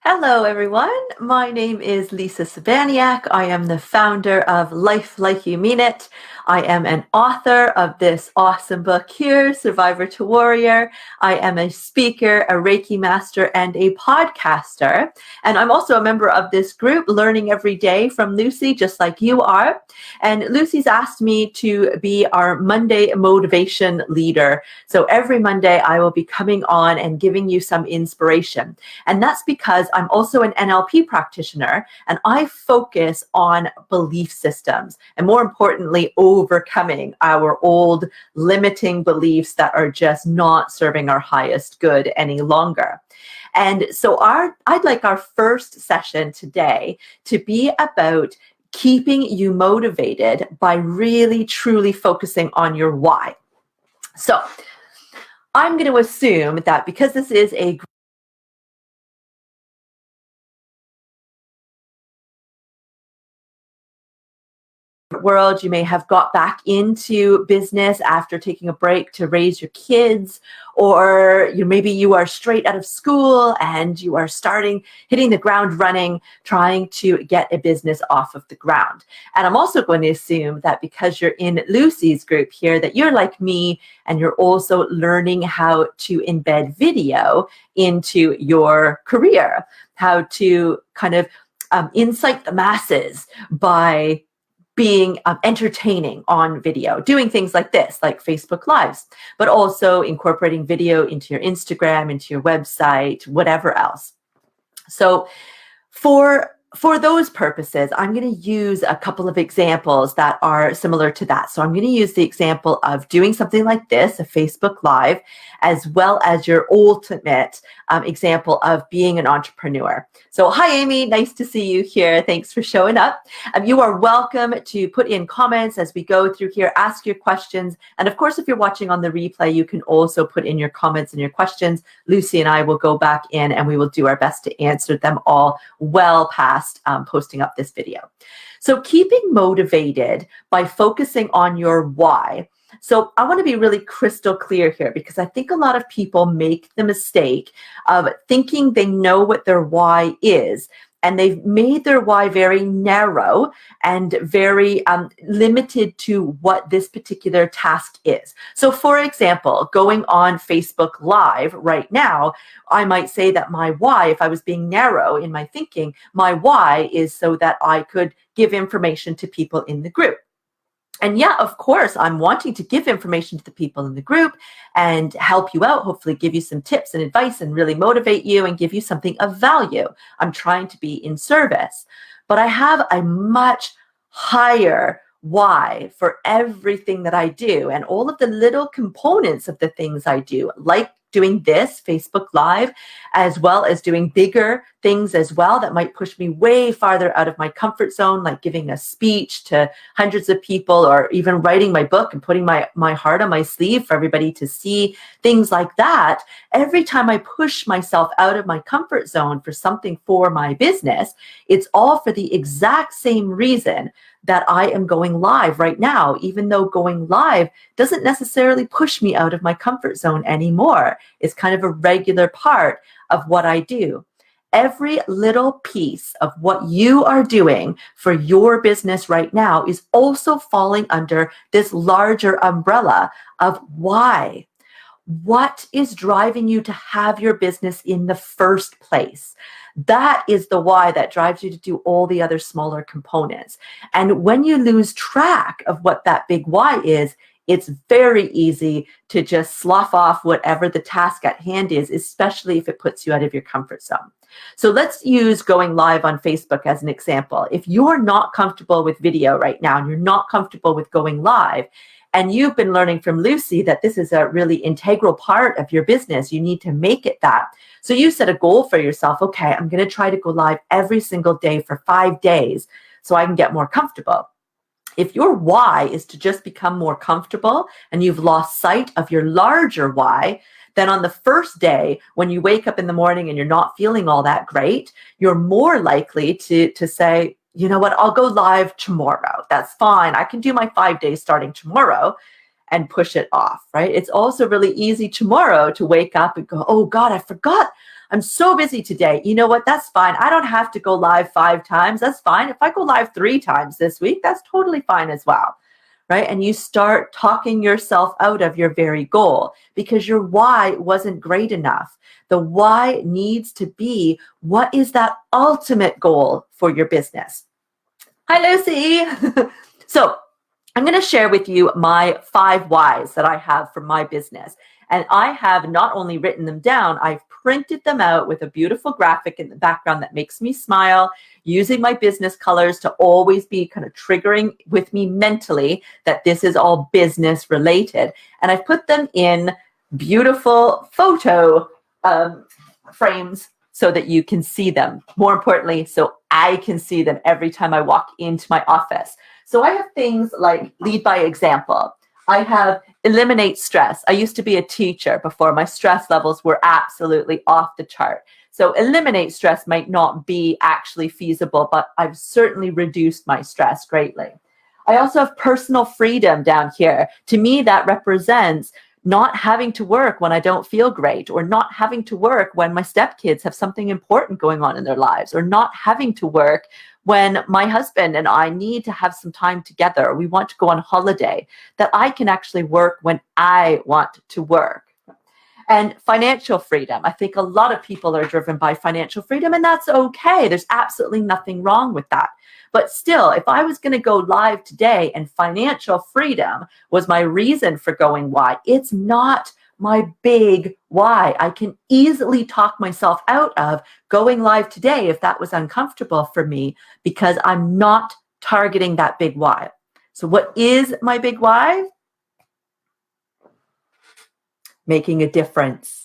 Hello, everyone. My name is Lisa Sabaniak. I am the founder of Life Like You Mean It. I am an author of this awesome book here, Survivor to Warrior. I am a speaker, a Reiki master, and a podcaster. And I'm also a member of this group, Learning Every Day from Lucy, just like you are. And Lucy's asked me to be our Monday motivation leader. So every Monday, I will be coming on and giving you some inspiration. And that's because I'm also an NLP practitioner, and I focus on belief systems, and more importantly, overcoming our old limiting beliefs that are just not serving our highest good any longer. And so I'd like our first session today to be about keeping you motivated by really truly focusing on your why. So I'm going to assume that because this is a world, you may have got back into business after taking a break to raise your kids, or maybe you are straight out of school and you are hitting the ground running, trying to get a business off of the ground. And I'm also going to assume that because you're in Lucy's group here, that you're like me and you're also learning how to embed video into your career, how to kind of incite the masses by being entertaining on video, doing things like this, like Facebook Lives, but also incorporating video into your Instagram, into your website, whatever else. So for those purposes, I'm going to use a couple of examples that are similar to that. So I'm going to use the example of doing something like this, a Facebook Live, as well as your ultimate example of being an entrepreneur. So hi, Amy. Nice to see you here. Thanks for showing up. You are welcome to put in comments as we go through here, ask your questions. And of course, if you're watching on the replay, you can also put in your comments and your questions. Lucy and I will go back in and we will do our best to answer them all well past posting up this video. So keeping motivated by focusing on your why. So I want to be really crystal clear here, because I think a lot of people make the mistake of thinking they know what their why is. And they've made their why very narrow and very limited to what this particular task is. So for example, going on Facebook Live right now, I might say that my why, if I was being narrow in my thinking, my why is so that I could give information to people in the group. And yeah, of course, I'm wanting to give information to the people in the group and help you out, hopefully give you some tips and advice and really motivate you and give you something of value. I'm trying to be in service, but I have a much higher why for everything that I do and all of the little components of the things I do, like doing this Facebook Live, as well as doing bigger things as well that might push me way farther out of my comfort zone, like giving a speech to hundreds of people, or even writing my book and putting my heart on my sleeve for everybody to see, things like that. Every time I push myself out of my comfort zone for something for my business, it's all for the exact same reason that I am going live right now, even though going live doesn't necessarily push me out of my comfort zone anymore. It's kind of a regular part of what I do. Every little piece of what you are doing for your business right now is also falling under this larger umbrella of why. What is driving you to have your business in the first place? That is the why that drives you to do all the other smaller components. And when you lose track of what that big why is, it's very easy to just slough off whatever the task at hand is, especially if it puts you out of your comfort zone. So let's use going live on Facebook as an example. If you're not comfortable with video right now and you're not comfortable with going live, and you've been learning from Lucy that this is a really integral part of your business, you need to make it that. So you set a goal for yourself. Okay, I'm going to try to go live every single day for 5 days so I can get more comfortable. If your why is to just become more comfortable and you've lost sight of your larger why, then on the first day, when you wake up in the morning and you're not feeling all that great, you're more likely to say, you know what, I'll go live tomorrow. That's fine. I can do my 5 days starting tomorrow. and push it off, right? It's also really easy tomorrow to wake up and go, oh God, I forgot. I'm so busy today. You know what? That's fine. I don't have to go live 5 times. That's fine. If I go live 3 times this week, that's totally fine as well, right? And you start talking yourself out of your very goal because your why wasn't great enough. The why needs to be, what is that ultimate goal for your business? Hi, Lucy. So I'm going to share with you my 5 whys that I have for my business. And I have not only written them down, I've printed them out with a beautiful graphic in the background that makes me smile, using my business colors to always be kind of triggering with me mentally that this is all business related. And I've put them in beautiful photo frames so that you can see them. More importantly, so I can see them every time I walk into my office. So I have things like lead by example. I have eliminate stress. I used to be a teacher before. My stress levels were absolutely off the chart. So eliminate stress might not be actually feasible, but I've certainly reduced my stress greatly. I also have personal freedom down here. To me, that represents not having to work when I don't feel great, or not having to work when my stepkids have something important going on in their lives, or not having to work when my husband and I need to have some time together, or we want to go on holiday, that I can actually work when I want to work. And financial freedom. I think a lot of people are driven by financial freedom, and that's okay. There's absolutely nothing wrong with that. But still, if I was going to go live today and financial freedom was my reason for going live, it's not my big why. I can easily talk myself out of going live today if that was uncomfortable for me, because I'm not targeting that big why. So what is my big why? Making a difference.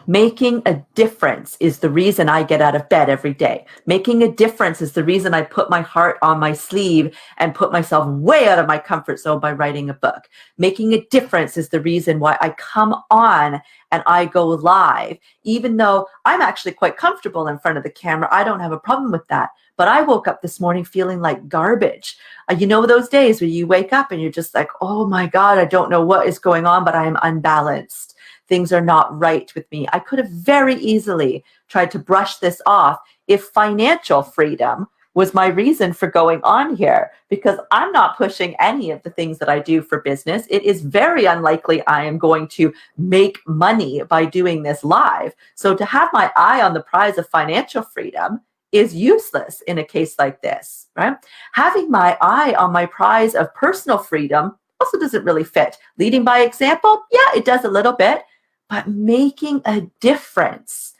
Making a difference is the reason I get out of bed every day. Making a difference is the reason I put my heart on my sleeve and put myself way out of my comfort zone by writing a book. Making a difference is the reason why I come on and I go live. Even though I'm actually quite comfortable in front of the camera, I don't have a problem with that. But I woke up this morning feeling like garbage. You know those days where you wake up and you're just like, oh my God, I don't know what is going on, but I am unbalanced. Things are not right with me. I could have very easily tried to brush this off if financial freedom was my reason for going on here, because I'm not pushing any of the things that I do for business. It is very unlikely I am going to make money by doing this live. So to have my eye on the prize of financial freedom is useless in a case like this, right? Having my eye on my prize of personal freedom also doesn't really fit. Leading by example, yeah, it does a little bit. But making a difference,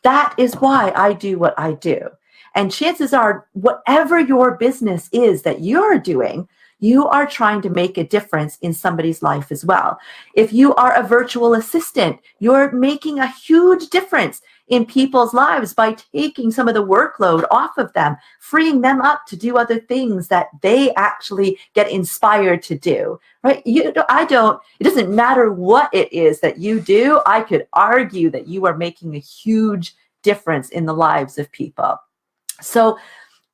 that is why I do what I do. And chances are, whatever your business is that you're doing, you are trying to make a difference in somebody's life as well. If you are a virtual assistant, you're making a huge difference in people's lives by taking some of the workload off of them, freeing them up to do other things that they actually get inspired to do, right? It doesn't matter what it is that you do. I could argue that you are making a huge difference in the lives of people. So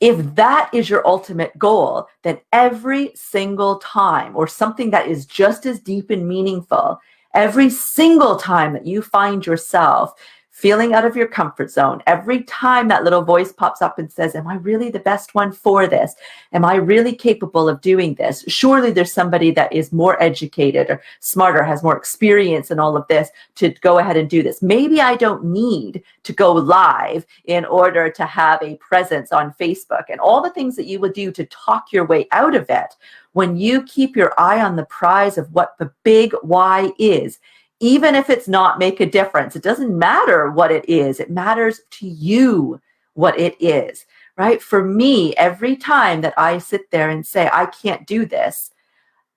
if that is your ultimate goal, then every single time, or something that is just as deep and meaningful, every single time that you find yourself feeling out of your comfort zone, every time that little voice pops up and says, am I really the best one for this? Am I really capable of doing this? Surely there's somebody that is more educated or smarter, has more experience in all of this to go ahead and do this. Maybe I don't need to go live in order to have a presence on Facebook, and all the things that you would do to talk your way out of it. When you keep your eye on the prize of what the big why is, even if it's not make a difference, it doesn't matter what it is. It matters to you what it is, right? For me, every time that I sit there and say, I can't do this,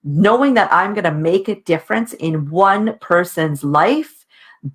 knowing that I'm going to make a difference in one person's life,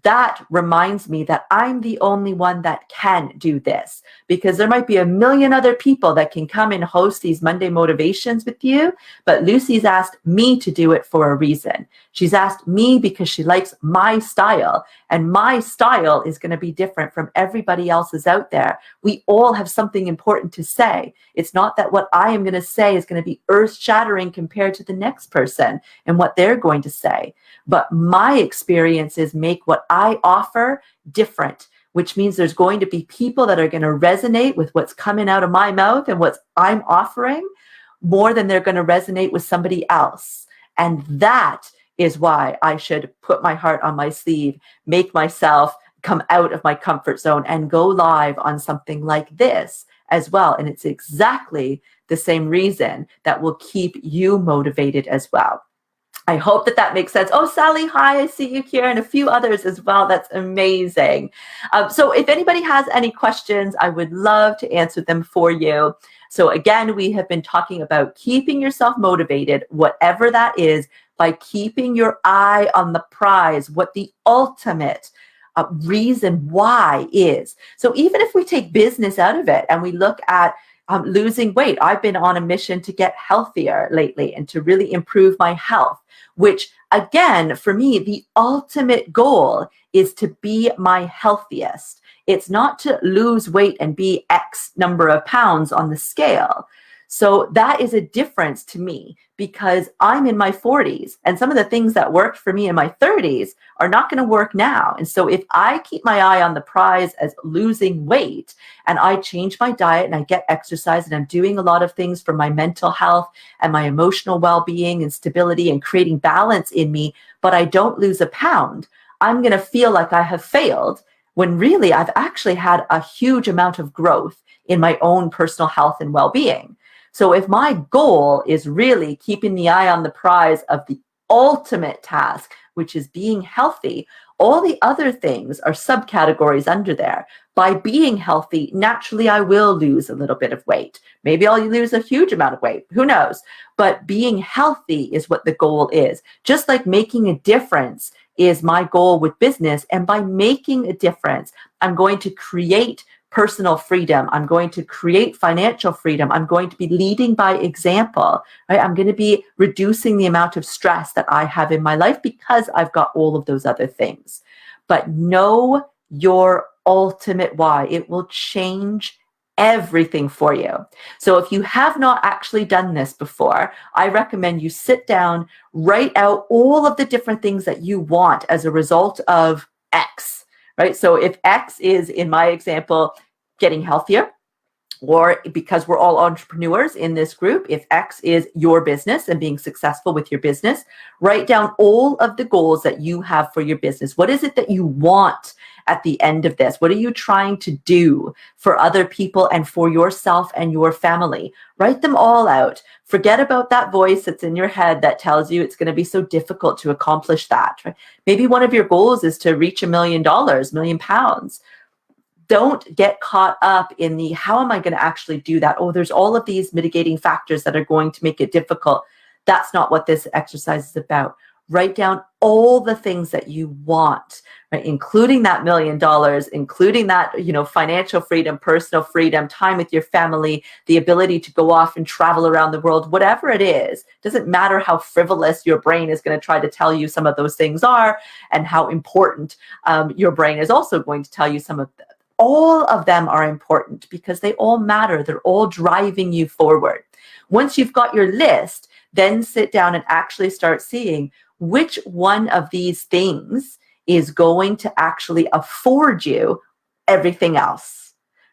that reminds me that I'm the only one that can do this, because there might be a million other people that can come and host these Monday motivations with you, but Lucy's asked me to do it for a reason. She's asked me because she likes my style, and my style is going to be different from everybody else's out there. We all have something important to say. It's not that what I am going to say is going to be earth-shattering compared to the next person and what they're going to say. But my experiences make what I offer different, which means there's going to be people that are going to resonate with what's coming out of my mouth and what I'm offering more than they're going to resonate with somebody else. And that is why I should put my heart on my sleeve, make myself come out of my comfort zone and go live on something like this as well. And it's exactly the same reason that will keep you motivated as well. I hope that that makes sense. Oh, Sally, hi, I see you here, and a few others as well. That's amazing. So if anybody has any questions, I would love to answer them for you. So again, we have been talking about keeping yourself motivated, whatever that is, by keeping your eye on the prize, what the ultimate reason why is. So even if we take business out of it and we look at losing weight, I've been on a mission to get healthier lately and to really improve my health, which again, for me, the ultimate goal is to be my healthiest. It's not to lose weight and be X number of pounds on the scale. So that is a difference to me, because I'm in my 40s and some of the things that worked for me in my 30s are not going to work now. And so if I keep my eye on the prize as losing weight, and I change my diet and I get exercise and I'm doing a lot of things for my mental health and my emotional well-being and stability and creating balance in me, but I don't lose a pound, I'm going to feel like I have failed, when really I've actually had a huge amount of growth in my own personal health and well-being. So if my goal is really keeping the eye on the prize of the ultimate task, which is being healthy, all the other things are subcategories under there. By being healthy, naturally, I will lose a little bit of weight. Maybe I'll lose a huge amount of weight. Who knows? But being healthy is what the goal is. Just like making a difference is my goal with business. And by making a difference, I'm going to create personal freedom. I'm going to create financial freedom. I'm going to be leading by example, right? I'm going to be reducing the amount of stress that I have in my life because I've got all of those other things. But know your ultimate why. It will change everything for you. So if you have not actually done this before, I recommend you sit down, write out all of the different things that you want as a result of X. Right? So if X is, in my example, getting healthier, or because we're all entrepreneurs in this group, if X is your business and being successful with your business, write down all of the goals that you have for your business. What is it that you want at the end of this? What are you trying to do for other people and for yourself and your family? Write them all out. Forget about that voice that's in your head that tells you it's going to be so difficult to accomplish that. Right? Maybe one of your goals is to reach $1 million, £1,000,000. Don't get caught up in the, how am I going to actually do that? Oh, there's all of these mitigating factors that are going to make it difficult. That's not what this exercise is about. Write down all the things that you want, right? Including that $1 million, including that, financial freedom, personal freedom, time with your family, the ability to go off and travel around the world, whatever it is. Doesn't matter how frivolous your brain is going to try to tell you some of those things are, and how important your brain is also going to tell you some of them. All of them are important because they all matter. They're all driving you forward. Once you've got your list, then sit down and actually start seeing which one of these things is going to actually afford you everything else.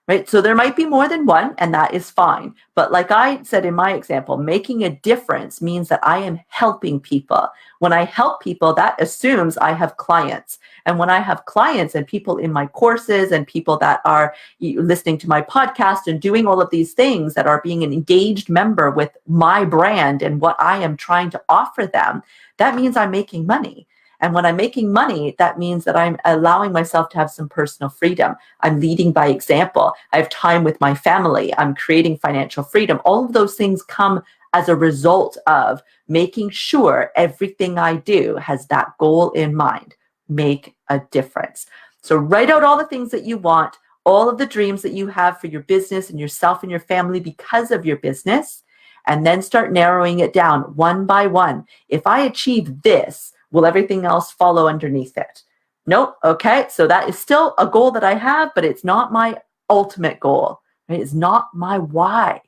Right? So there might be more than one, and that is fine. But like I said in my example, making a difference means that I am helping people. When I help people, that assumes I have clients. And when I have clients and people in my courses and people that are listening to my podcast and doing all of these things, that are being an engaged member with my brand and what I am trying to offer them, that means I'm making money. And when I'm making money, that means that I'm allowing myself to have some personal freedom. I'm leading by example. I have time with my family. I'm creating financial freedom. All of those things come as a result of making sure everything I do has that goal in mind. make a difference. So write out all the things that you want, all of the dreams that you have for your business and yourself and your family because of your business, and then start narrowing it down one by one. If I achieve this, will everything else follow underneath it? Nope. Okay. So that is still a goal that I have, but it's not my ultimate goal. Right? It's not my why.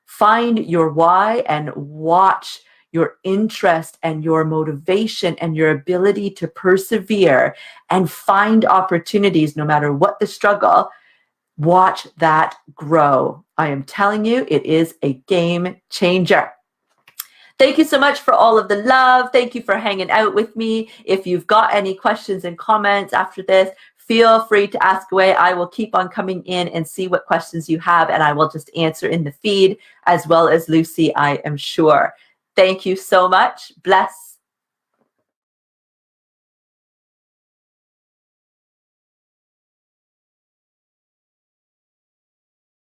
Find your why and watch your interest and your motivation and your ability to persevere and find opportunities no matter what the struggle. Watch that grow. I am telling you, it is a game changer. Thank you so much for all of the love. Thank you for hanging out with me. If you've got any questions and comments after this, feel free to ask away. I will keep on coming in and see what questions you have, and I will just answer in the feed, as well as Lucy, I am sure. Thank you so much. Bless.